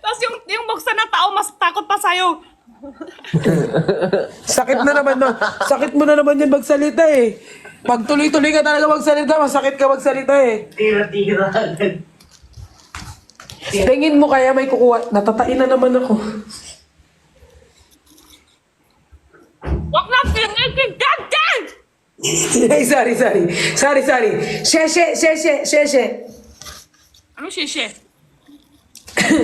Tapos yung buksan ng tao, mas takot pa sa'yo. Sakit na naman na. Sakit mo na naman yan magsalita eh. Pag tuloy-tuloy ka talaga magsalita, masakit ka magsalita eh. Tira-tira. Tingin mo kaya may kukuha. Natatain na naman ako. Huwag na pinigil dyan! Ay, sorry. Sheshe. Ano shishe?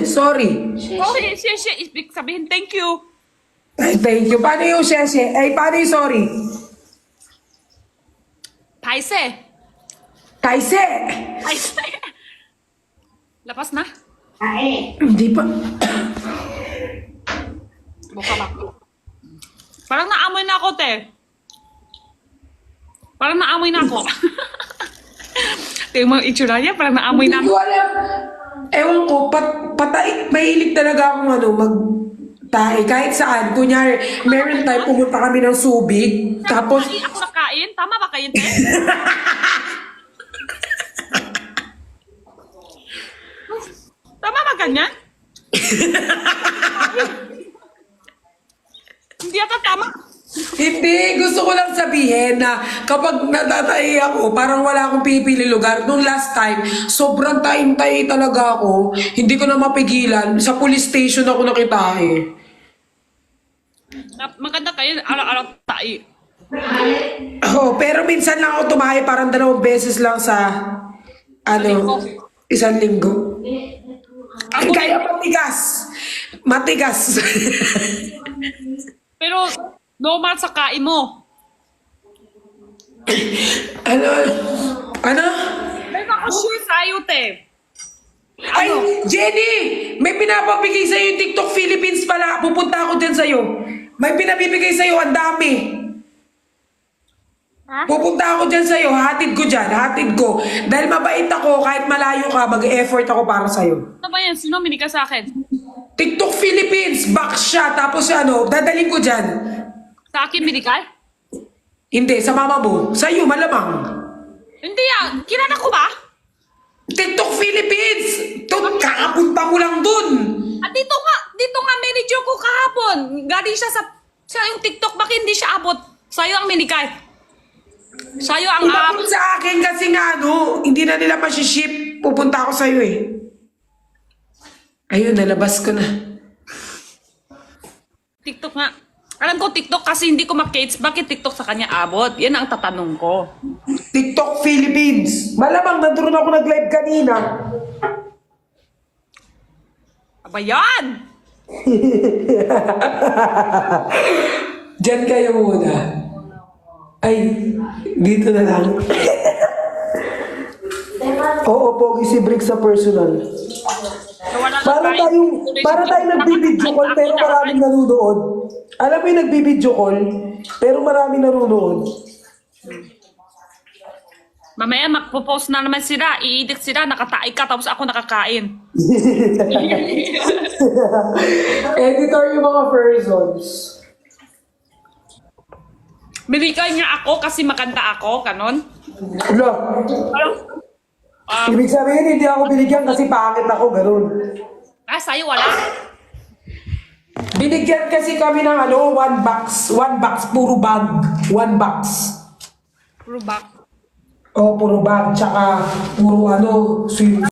Sorry. Sorry, shishe. Ibig sabihin, thank you. Ay, thank you. Paano yung sheshe? Ay, paano yung sorry? Paise. Kaise. Paise. Lapas na? Ay. Hindi pa. Buka ba? Parang naamoy na ako, te. Parang naamoy na ako. Tingnan mo yung itsura niya, parang naamoy na Hindi ako. ko alam. Ewan ko, patay. Mahilig talaga akong mag-tae. Kahit saan. Kunyari, meron tayo pumunta kami ng Subic. Tapos, Ay, ako nakain? Tama ba kayo, te? Tama ba ganyan? Hindi ata tama. hindi. Gusto ko lang sabihin na kapag natatay ako, parang wala akong pipili lugar. Nung last time, sobrang taing-tay talaga ako. Hindi ko na mapigilan. Sa police station ako nakitae. Maganda kayo, araw-araw tayo. Oh, pero minsan lang ako tumahay parang 2 beses lang sa isang linggo. Ako Kaya matigas. Pero normal sa kain mo. Ano? May makasure sa'yo, te. Ay, Jenny! May pinapabigay sa'yo yung TikTok Philippines pala. Pupunta ako dyan sa'yo. May pinabibigay sa'yo, ang dami. Ha? Pupunta ako dyan sa'yo, hatid ko. Dahil mabait ako, kahit malayo ka, mag-effort ako para sa'yo. Ano ba yan? Sino minika sa akin? TikTok Philippines, box siya, tapos dadalhin ko dyan. Sa akin minikay? Hindi, sa mama mo. Sa'yo, malamang. Hindi ah. Kilala ko ba? TikTok Philippines! Kakapunta mo lang dun. At dito nga manager ko kahapon. Galing siya sa yung TikTok, bakit hindi siya abot? Sa'yo ang minikay. Sa'yo ang Umabot sa akin kasi nga hindi na nila masiship. Pupunta ako sa'yo eh. Ayun, nalabas ko na. TikTok nga. Alam ko TikTok kasi hindi ko makits. Bakit TikTok sa kanya abot? Yan ang tatanong ko. TikTok Philippines. Malamang nandun ako nag-live kanina. Aba yan! Diyan kayo muna. Ay, dito na lang. Oo, pogi si Brick sa personal. Para tayo nagbibideo call pero maraming nanonood. Alam mo yung nagbibideo call pero maraming nanonood. Mamaya magpo-post na naman sila. I-edit sila. Nakataay ka tapos ako nakakain. Editor yung mga persons. Minikay niya ako kasi maganda ako. Ganon. Wala. Ano? Ibig sabihin hindi ako binigyan kasi pangit ako, ganun. Sa'yo wala? Binigyan kasi kami ng 1 box. 1 box, puro bag. 1 box. Puro back. O, puro bag, tsaka puro sweet.